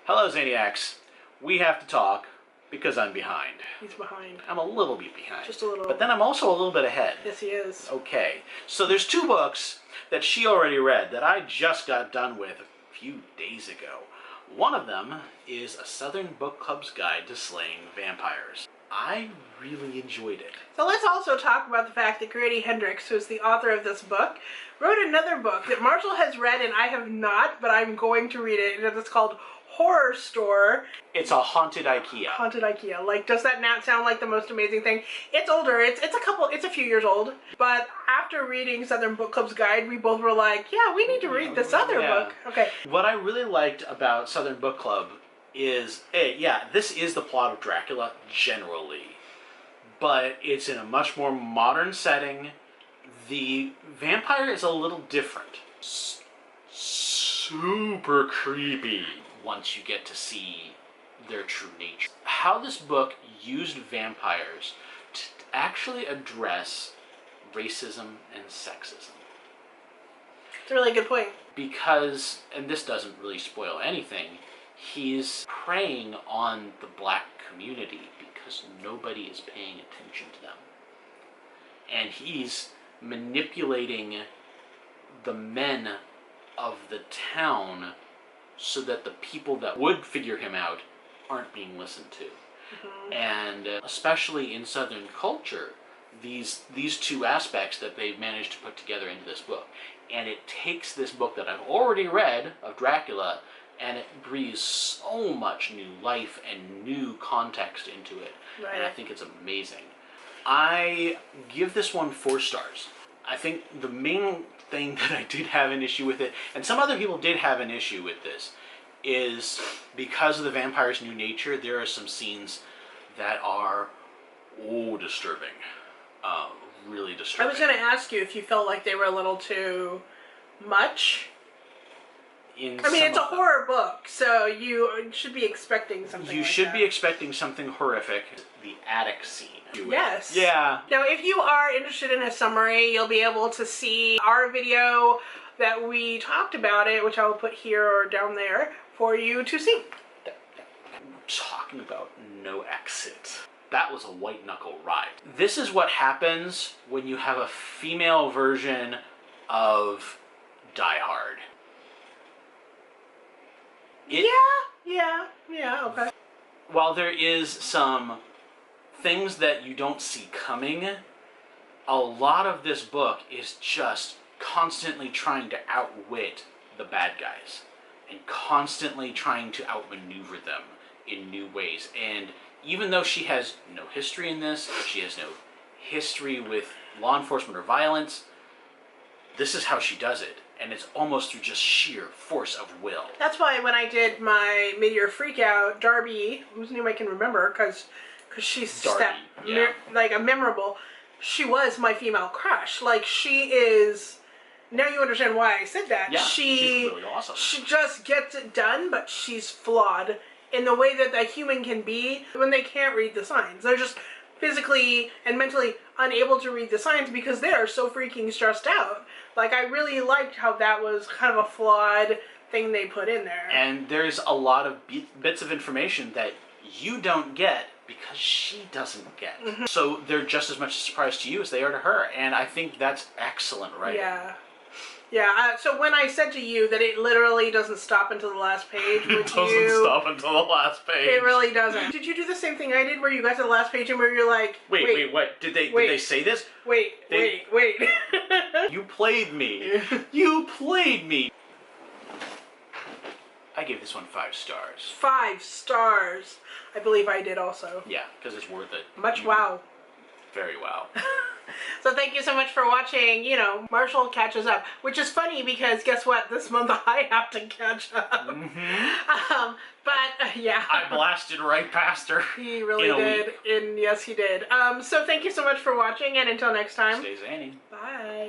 Hello, Zaniacs. We have to talk because I'm behind. He's behind. I'm a little bit behind. Just a little. But then I'm also a little bit ahead. Yes, he is. Okay. So there's two books that she already read that I just got done with a few days ago. One of them is A Southern Book Club's Guide to Slaying Vampires. I really enjoyed it. So let's also talk about the fact that Grady Hendrix, who's the author of this book, wrote another book that Marshall has read and I have not, but I'm going to read it. It's called Horror Store. It's a haunted IKEA. Haunted IKEA. Like, does that not sound like the most amazing thing? It's older. It's a few years old. But after reading Southern Book Club's Guide, we both were like, yeah, we need to read this other book. Okay. What I really liked about Southern Book Club is, this is the plot of Dracula generally, but it's in a much more modern setting. The vampire is a little different. Super creepy once you get to see their true nature. How this book used vampires to actually address racism and sexism. It's a really good point. Because, and this doesn't really spoil anything, he's preying on the black community because nobody is paying attention to them. And he's manipulating the men of the town so that the people that would figure him out aren't being listened to. Mm-hmm. And especially in Southern culture, these two aspects that they've managed to put together into this book. And it takes this book that I've already read of Dracula and it breathes so much new life and new context into it. Right. And I think it's amazing. I give this one 4 stars. I think the main thing that I did have an issue with it, and some other people did have an issue with this, is because of the vampire's new nature, there are some scenes that are, disturbing. Really disturbing. I was going to ask you if you felt like they were a little too much. I mean, it's a horror book, so you should be expecting something You should be expecting something horrific. The attic scene. Yes. Yeah. Now, if you are interested in a summary, you'll be able to see our video that we talked about it, which I will put here or down there for you to see. Talking about no exit. That was a white knuckle ride. This is what happens when you have a female version of Die Hard. Yeah, okay. While there is some things that you don't see coming, a lot of this book is just constantly trying to outwit the bad guys and constantly trying to outmaneuver them in new ways. And even though she has no history in this, she has no history with law enforcement or violence, this is how she does it. And it's almost through just sheer force of will. That's why when I did my mid-year freakout, Darby, whose name I can remember, because she's Darby, like a memorable, she was my female crush. Like, she is, now you understand why I said that. Yeah, she's really awesome. She just gets it done, but she's flawed in the way that a human can be when they can't read the signs. They're just physically and mentally unable to read the signs because they are so freaking stressed out. Like, I really liked how that was kind of a flawed thing they put in there. And there's a lot of bits of information that you don't get because she doesn't get. Mm-hmm. So they're just as much a surprise to you as they are to her. And I think that's excellent writing. Yeah. Yeah, so when I said to you that it literally doesn't stop until the last page, it doesn't stop until the last page. It really doesn't. Did you do the same thing I did where you got to the last page and where you're like, wait, what? Did they say this? Wait. You played me. You played me. I gave this one 5 stars. 5 stars. I believe I did also. Yeah, because it's worth it. Much wow. Very wow. So thank you so much for watching. You know, Marshall catches up, which is funny because guess what? This month I have to catch up. Mm-hmm. Yeah. I blasted right past her. He really did. And yes, he did. So thank you so much for watching, and until next time. Stay zany. Bye.